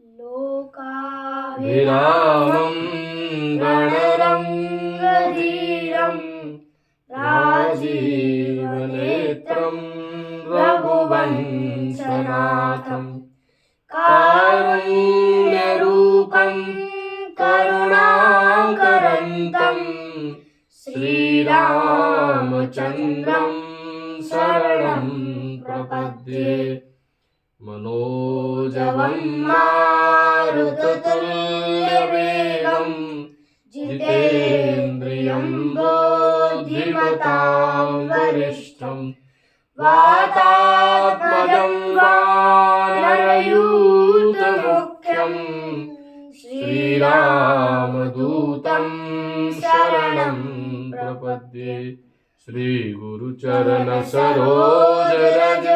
लोकाभिरामं रणरङ्गधीरं राजीवनेत्रं रघुवंशनाथं कारुण्यरूपं करुणाकरन्तं श्रीरामचन्द्रं शरणं प्रपद्ये। मनोजवं मारुततुल्यवेगं जितेन्द्रियं बुद्धिमतां वरिष्ठं वातात्मजं वानरयूथमुख्यं श्रीरामदूतं शरणं प्रपद्ये। श्रीगुरुचरण सरोज रज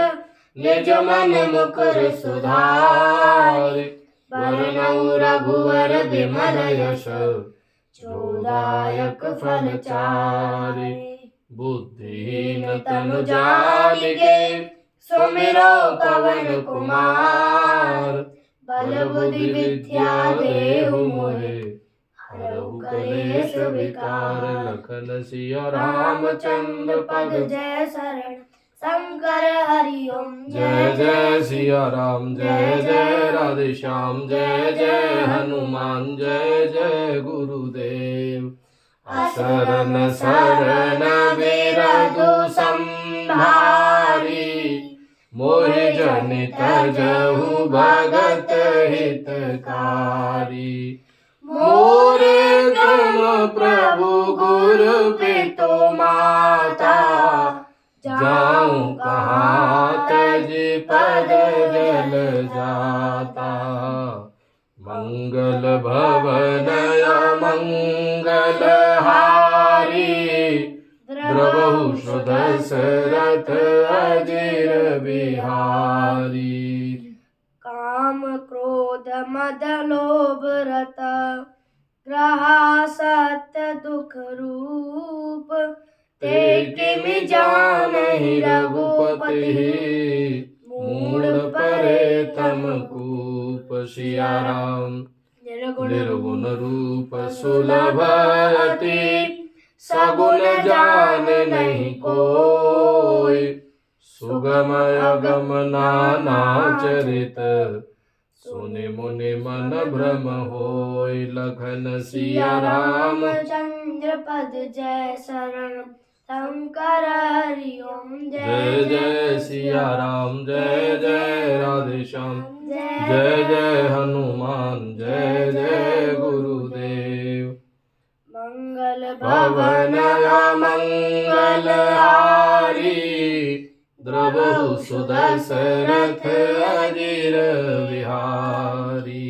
निज मन मुकुर सुधारि वरनौ रघुवर बिमल यश जोदायक फलचारि। बुद्धिहीन तनु जानिके सुमिरो पवन कुमार बल बुद्धि विद्या देहु मोहे हरहु कलेश विकार। लखन सिया रामचंद्र पद जय शरण शंकर हरि ओम। जय जय सिया राम जय जय राधे श्याम जय जय हनुमान जय जय गुरुदेव। असरन सरन बिरधु संभारी मोहि जनित जहु भगत हितकारी। मोरे तुम प्रभु गुरु पितु माता जाऊं कहाँ तज पद जल जाता। मंगल भवन मंगल हारी द्रवहु सुदशरथ अजिर बिहारी। काम क्रोध मद लोभ रत ग्रहा सत्य दुख रूप ते किमि जानहि रघुपति मूढ़ परे तम कूप। सिया राम निर्गुण रूप सुलभ अति सगुन जान नहीं कोई। सुगम अगम नाना चरित सुनि मुनि मन भ्रम होय। लखन सिया राम चंद्र पद जय शरण शंकर हरि ओम। जय जय सिया राम जय जय राधे श्याम जय जय हनुमान जय जय गुरुदेव। मंगल भवन मंगल हारी द्रवहु सुदशरथ अजिर बिहारी।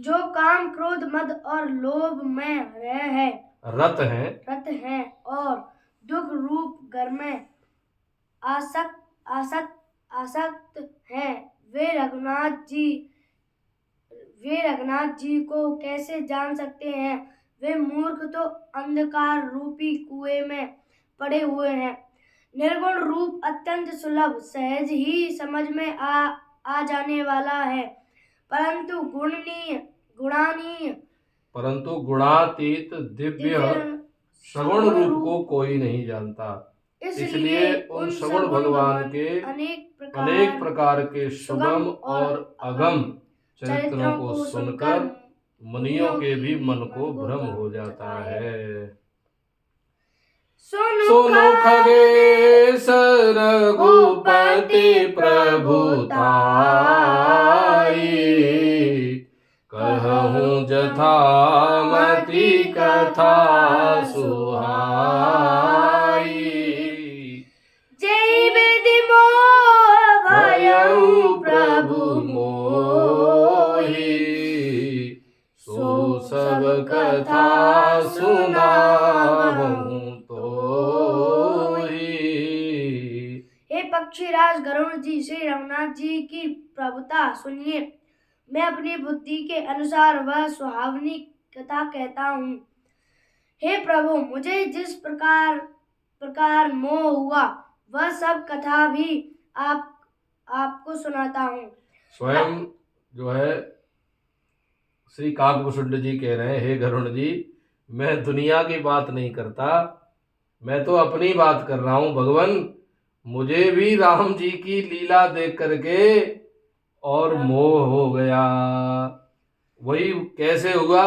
जो काम क्रोध मद और लोभ में रत है और दुख रूप घर में आसक्त है वे रघुनाथ जी को कैसे जान सकते हैं। वे मूर्ख तो अंधकार रूपी कुएं में पड़े हुए हैं। निर्गुण रूप अत्यंत सुलभ सहज ही समझ में आ जाने वाला है परंतु गुणातीत दिव्य सगुण रूप को कोई नहीं जानता। इसलिए उन सगुण भगवान के अनेक प्रकार के सुगम और अगम चरित्रों को सुनकर मुनियों के भी मन को भ्रम हो जाता है। सुनो खगेश रघुपति प्रभुताई कहूँ जथामति कथा सुहाई। जय विधि मोह भयउ प्रभु मोहि सो सब कथा सुनावहूँ तोहि। हे पक्षीराज गरुड़ जी श्री रघुनाथ जी की प्रभुता सुनिए। मैं अपनी बुद्धि के अनुसार वह सुहावनी कथा कहता हूँ। हे प्रभु मुझे जिस प्रकार मोह हुआ वह सब कथा भी आपको सुनाता हूँ। स्वयं जो है श्री काकभूषुंड जी कह रहे हैं, हे गरुड़ जी, मैं दुनिया की बात नहीं करता, मैं तो अपनी बात कर रहा हूं भगवान। मुझे भी राम जी की लीला देख करके और मोह हो गया। वही कैसे हुआ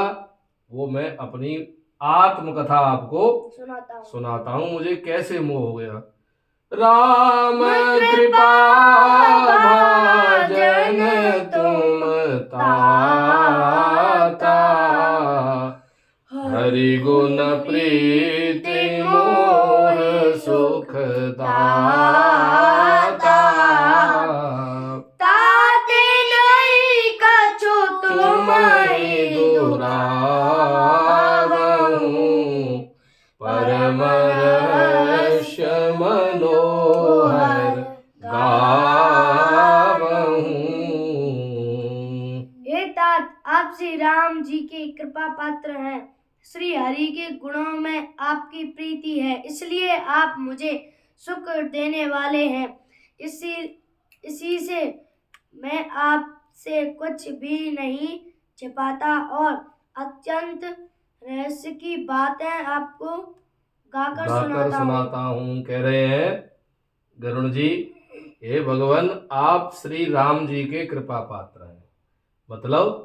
वो मैं अपनी आत्मकथा आपको सुनाता हूं, मुझे कैसे मोह हो गया। राम कृपा भाजन तुम ताता, हरि गुण प्रीति मोह सुख दाता। ताते नहीं कछु तुम्हारी दुरावहु, परम रहस्य मनोहर गावहु। हे तात, आप श्री राम जी के कृपा पात्र हैं। श्री हरि के गुणों में आपकी प्रीति है, इसलिए आप मुझे सुख देने वाले हैं। इसी से मैं आपसे कुछ भी नहीं छिपाता और अत्यंत रहस्य की बातें आपको गाकर सुनाता हूँ। कह रहे हैं गरुड़ जी, हे भगवान, आप श्री राम जी के कृपा पात्र हैं, मतलब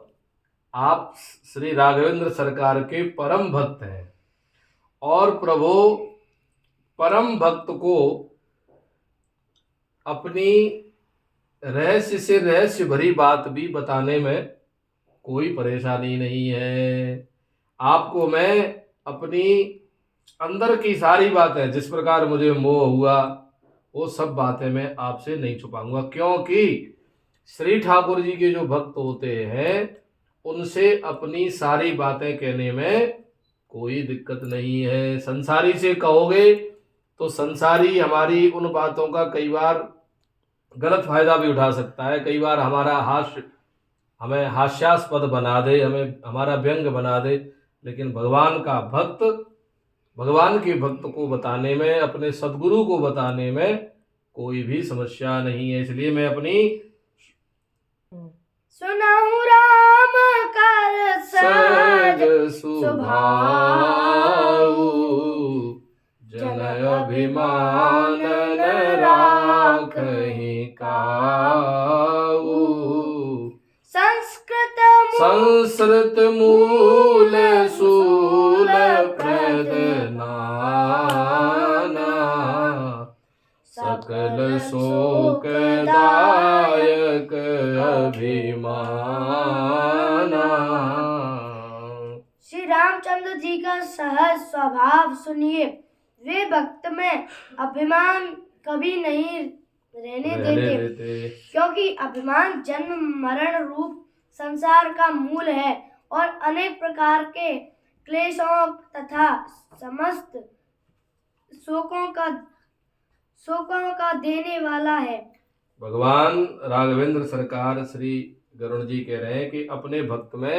आप श्री राघवेंद्र सरकार के परम भक्त हैं। और प्रभु परम भक्त को अपनी रहस्य से रहस्य भरी बात भी बताने में कोई परेशानी नहीं है। आपको मैं अपनी अंदर की सारी बातें, जिस प्रकार मुझे मोह हुआ, वो सब बातें मैं आपसे नहीं छुपाऊंगा, क्योंकि श्री ठाकुर जी के जो भक्त होते हैं उनसे अपनी सारी बातें कहने में कोई दिक्कत नहीं है। संसारी से कहोगे तो संसारी हमारी उन बातों का कई बार गलत फायदा भी उठा सकता है, कई बार हमारा हमें हास्यास्पद बना दे, हमें हमारा व्यंग बना दे। लेकिन भगवान का भक्त, भगवान के भक्त को बताने में, अपने सदगुरु को बताने में कोई भी समस्या नहीं है। इसलिए मैं अपनी सुनाऊं राम कर सहज स्वभाव, जन अभिमान न राखहि काऊ। संस्कृत मूल सूल प्रदनाना, सकल शोकदायक अभिमाना। श्री रामचंद्र जी का सहज स्वभाव सुनिए। वे भक्त में अभिमान कभी नहीं रहने देते, क्योंकि अभिमान जन्म मरण रूप संसार का मूल है और अनेक प्रकार के क्लेशों तथा समस्त शोकों का देने वाला है। भगवान राघवेंद्र सरकार श्री गरुड़ जी कह रहे हैं कि अपने भक्त में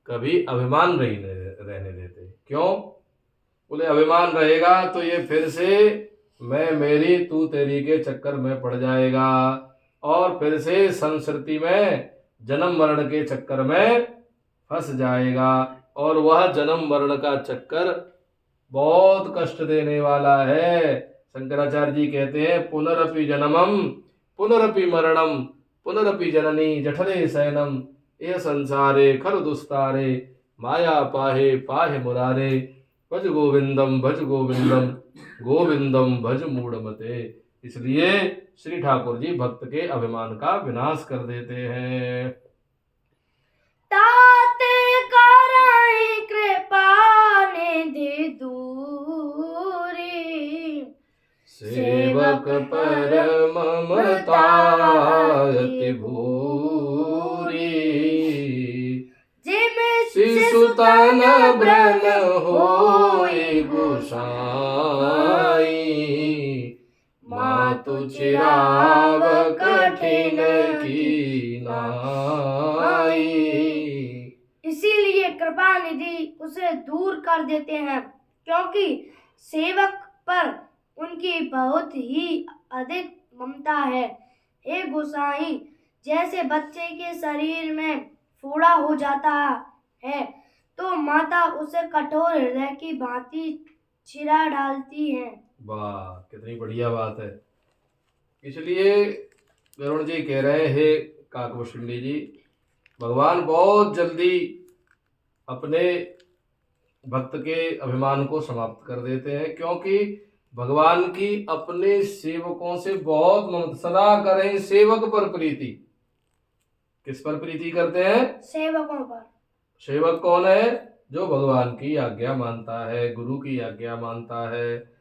कभी अभिमान नहीं रहने देते। क्यों? बोले अभिमान रहेगा तो ये फिर से मैं मेरी तू तेरी के चक्कर में पड़ जाएगा और फिर से संस्कृति में जन्म मरण के चक्कर में फंस जाएगा, और वह जन्म मरण का चक्कर बहुत कष्ट देने वाला है। शंकराचार्य जी कहते हैं, पुनरपि जन्मम पुनरपि मरणम पुनरपि जननी जठरे शयनम, यह संसारे खल दुस्तारे, माया पाहे पाहे मुरारे, भज गोविंदम गोविंदम भज मूढ़मते। इसलिए श्री ठाकुर जी भक्त के अभिमान का विनाश कर देते हैं। ताते कराई कृपा निधि दूरी, सेवक पर ममता अति भूरी, शिशुतन ब्रन होई गोसाई, मातु चिराव कठिन की नाई। इसीलिए कृपा निधि उसे दूर कर देते हैं, क्योंकि सेवक पर उनकी बहुत ही अधिक ममता है। हे गोसाई, जैसे बच्चे के शरीर में फोड़ा हो जाता है तो माता उसे कठोर हृदय की भांति चिरा डालती है। वाह, कितनी बढ़िया बात है। इसलिए वरुण जी कह रहे हैं, हे काकभूषुंडी जी, भगवान बहुत जल्दी अपने भक्त के अभिमान को समाप्त कर देते हैं, क्योंकि भगवान की अपने सेवकों से बहुत ममता। सदा करें सेवक पर प्रीति। किस पर प्रीति करते हैं? सेवकों पर। सेवक कौन है? जो भगवान की आज्ञा मानता है, गुरु की आज्ञा मानता है।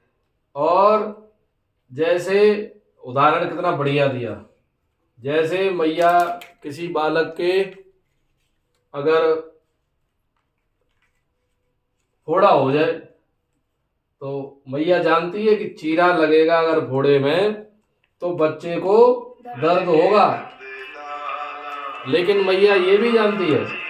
और जैसे उदाहरण कितना बढ़िया दिया, जैसे मैया किसी बालक के अगर फोड़ा हो जाए तो मैया जानती है कि चीरा लगेगा अगर फोड़े में तो बच्चे को दर्द होगा, लेकिन मैया ये भी जानती है